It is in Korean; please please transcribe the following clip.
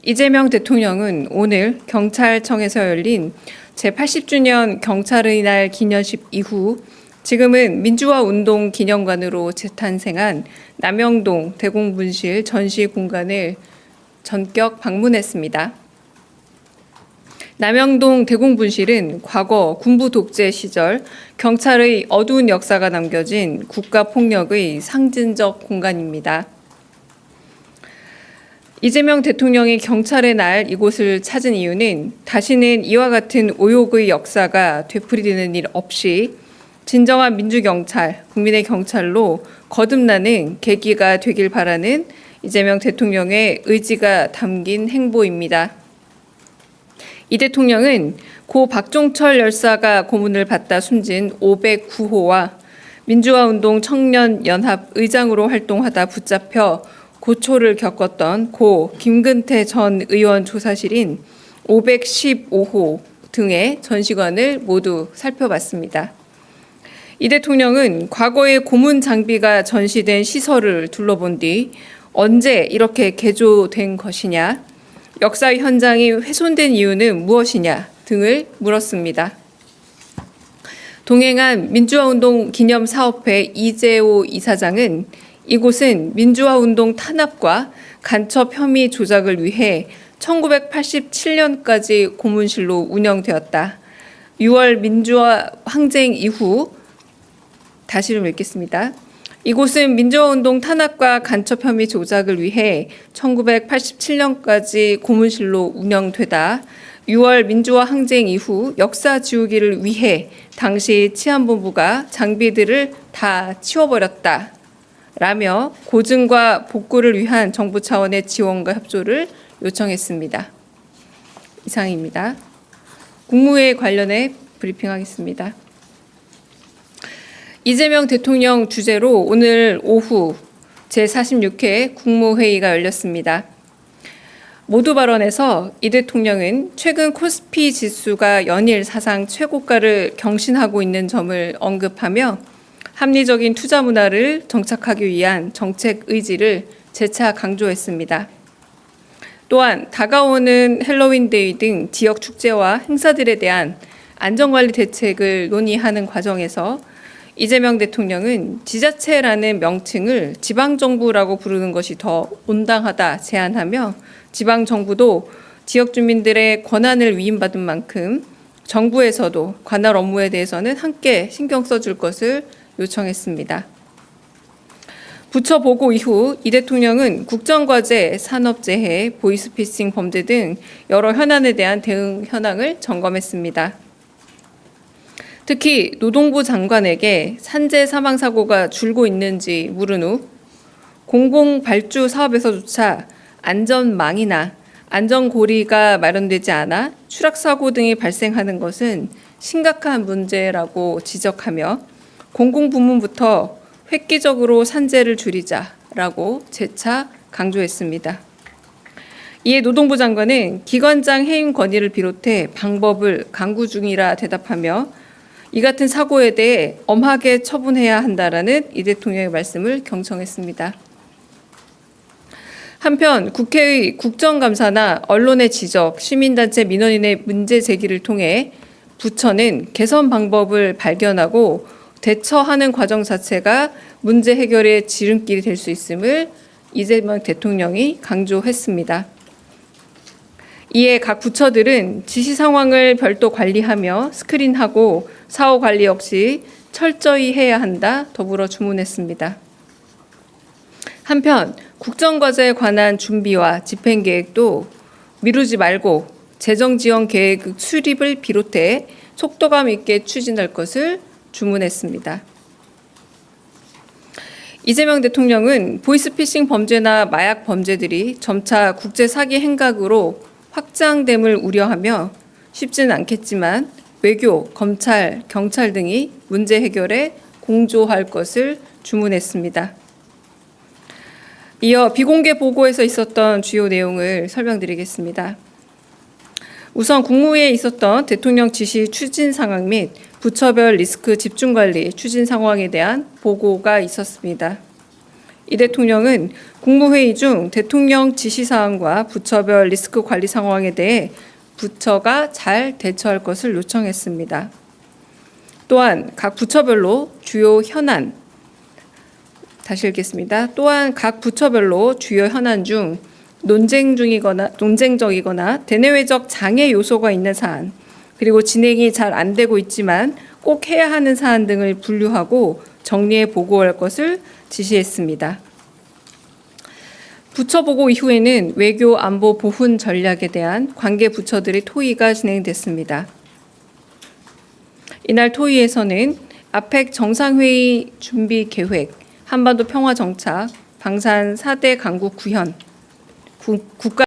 이재명 대통령은 오늘 경찰청에서 열린 제80주년 경찰의 날 기념식 이후 지금은 민주화운동 기념관으로 재탄생한 남영동 대공분실 전시 공간을 전격 방문했습니다. 남영동 대공분실은 과거 군부 독재 시절 경찰의 어두운 역사가 남겨진 국가폭력의 상징적 공간입니다. 이재명 대통령이 경찰의 날 이곳을 찾은 이유는 다시는 이와 같은 오욕의 역사가 되풀이되는 일 없이 진정한 민주경찰, 국민의 경찰로 거듭나는 계기가 되길 바라는 이재명 대통령의 의지가 담긴 행보입니다. 이 대통령은 고 박종철 열사가 고문을 받다 숨진 509호와 민주화운동 청년연합 의장으로 활동하다 붙잡혀 고초를 겪었던 고 김근태 전 의원 조사실인 515호 등의 전시관을 모두 살펴봤습니다. 이 대통령은 과거의 고문 장비가 전시된 시설을 둘러본 뒤 언제 이렇게 개조된 것이냐, 역사 현장이 훼손된 이유는 무엇이냐 등을 물었습니다. 동행한 민주화운동 기념사업회 이재호 이사장은 이곳은 민주화운동 탄압과 간첩 혐의 조작을 위해 1987년까지 고문실로 운영되었다. 6월 민주화 항쟁 이후 다시 좀 읽겠습니다. 이곳은 민주화운동 탄압과 간첩 혐의 조작을 위해 1987년까지 고문실로 운영되다 6월 민주화 항쟁 이후 역사 지우기를 위해 당시 치안본부가 장비들을 다 치워버렸다. 라며 고증과 복구를 위한 정부 차원의 지원과 협조를 요청했습니다. 이상입니다. 국무회의 관련해 브리핑하겠습니다. 이재명 대통령 주재로 오늘 오후 제46회 국무회의가 열렸습니다. 모두 발언에서 이 대통령은 최근 코스피 지수가 연일 사상 최고가를 경신하고 있는 점을 언급하며 합리적인 투자 문화를 정착하기 위한 정책 의지를 재차 강조했습니다. 또한 다가오는 헬로윈데이 등 지역 축제와 행사들에 대한 안전관리 대책을 논의하는 과정에서 이재명 대통령은 지자체라는 명칭을 지방정부라고 부르는 것이 더 온당하다 제안하며 지방정부도 지역 주민들의 권한을 위임받은 만큼 정부에서도 관할 업무에 대해서는 함께 신경 써줄 것을 요청했습니다. 부처 보고 이후 이 대통령은 국정과제, 산업재해, 보이스피싱 범죄 등 여러 현안에 대한 대응 현황을 점검했습니다. 특히 노동부 장관에게 산재 사망사고가 줄고 있는지 물은 후 공공발주 사업에서조차 안전망이나 안전고리가 마련되지 않아 추락사고 등이 발생하는 것은 심각한 문제라고 지적하며 공공부문부터 획기적으로 산재를 줄이자라고 재차 강조했습니다. 이에 노동부 장관은 기관장 해임 건의를 비롯해 방법을 강구 중이라 대답하며 이 같은 사고에 대해 엄하게 처분해야 한다라는 이 대통령의 말씀을 경청했습니다. 한편 국회의 국정감사나 언론의 지적, 시민단체 민원인의 문제 제기를 통해 부처는 개선 방법을 발견하고 대처하는 과정 자체가 문제 해결의 지름길이 될 수 있음을 이재명 대통령이 강조했습니다. 이에 각 부처들은 지시 상황을 별도 관리하며 스크린하고 사후 관리 역시 철저히 해야 한다 더불어 주문했습니다. 한편 국정과제에 관한 준비와 집행계획도 미루지 말고 재정지원 계획 수립을 비롯해 속도감 있게 추진할 것을 주문했습니다. 이재명 대통령은 보이스피싱 범죄나 마약 범죄들이 점차 국제 사기 행각으로 확장됨을 우려하며 쉽지는 않겠지만 외교, 검찰, 경찰 등이 문제 해결에 공조할 것을 주문했습니다. 이어 비공개 보고에서 있었던 주요 내용을 설명드리겠습니다. 우선 국무회의에 있었던 대통령 지시 추진 상황 및 부처별 리스크 집중관리 추진 상황에 대한 보고가 있었습니다. 이 대통령은 국무회의 중 대통령 지시사항과 부처별 리스크 관리 상황에 대해 부처가 잘 대처할 것을 요청했습니다. 또한 각 부처별로 주요 현안, 다시 읽겠습니다. 또한 각 부처별로 주요 현안 중 논쟁적이거나 대내외적 장애 요소가 있는 사안, 그리고 진행이 잘 안 되고 있지만 꼭 해야 하는 사안 등을 분류하고 정리해 보고할 것을 지시했습니다. 부처 보고 이후에는 외교 안보 보훈 전략에 대한 관계 부처들의 토의가 진행됐습니다. 이날 토의에서는 아펙 정상회의 준비 계획, 한반도 평화 정착, 방산 4대 강국 구현, 국가